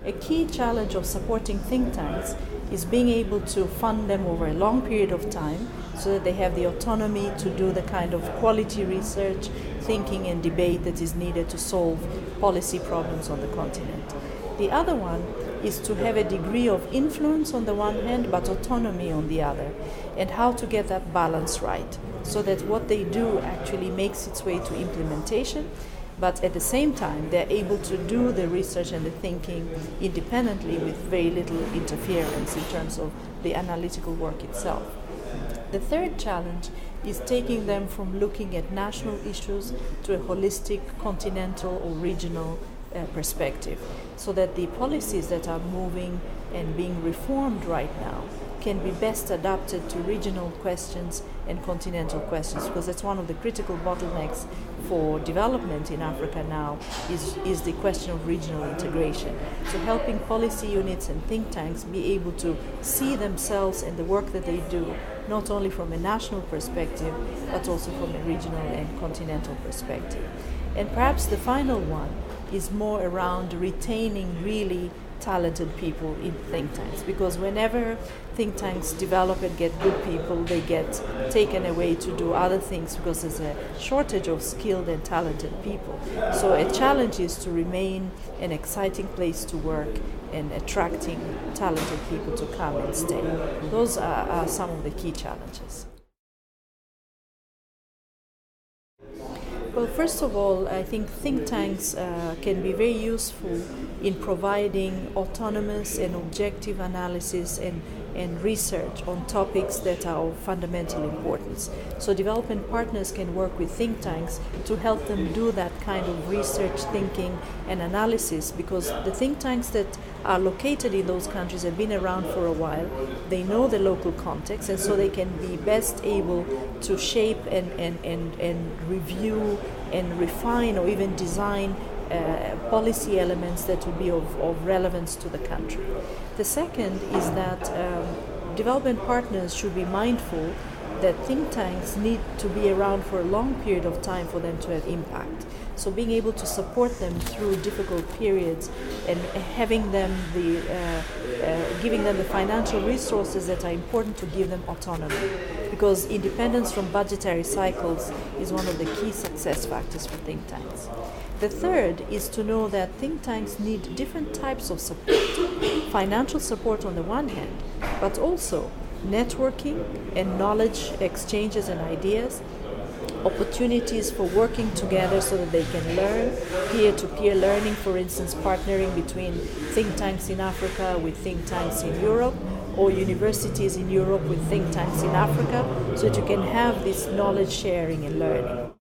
A key challenge of supporting think tanks is being able to fund them over a long period of time so that they have the autonomy to do the kind of quality research, thinking and debate that is needed to solve policy problems on the continent. The other one is to have a degree of influence on the one hand, but autonomy on the other, and how to get that balance right so that what they do actually makes its way to implementation, but at the same time they're able to do the research and the thinking independently with very little interference in terms of the analytical work itself. The third challenge is taking them from looking at national issues to a holistic, continental or regional perspective, so that the policies that are moving and being reformed right now can be best adapted to regional questions and continental questions, because that's one of the critical bottlenecks for development in Africa now is the question of regional integration. So helping policy units and think tanks be able to see themselves and the work that they do not only from a national perspective but also from a regional and continental perspective. And perhaps the final one is more around retaining really talented people in think tanks, because whenever think tanks develop and get good people, they get taken away to do other things because there's a shortage of skilled and talented people. So a challenge is to remain an exciting place to work and attracting talented people to come and stay. Those are some of the key challenges. Well, first of all, I think think tanks can be very useful in providing autonomous and objective analysis and research on topics that are of fundamental importance. So development partners can work with think tanks to help them do that kind of research, thinking and analysis, because the think tanks that are located in those countries have been around for a while. They know the local context, and so they can be best able to shape and review and refine or even design policy elements that would be of relevance to the country. The second is that development partners should be mindful that think tanks need to be around for a long period of time for them to have impact. So being able to support them through difficult periods and having them giving them the financial resources that are important to give them autonomy, because independence from budgetary cycles is one of the key success factors for think tanks. The third is to know that think tanks need different types of support. Financial support on the one hand, but also networking and knowledge exchanges and ideas, opportunities for working together so that they can learn, peer-to-peer learning, for instance, partnering between think tanks in Africa with think tanks in Europe, or universities in Europe with think tanks in Africa, so that you can have this knowledge sharing and learning.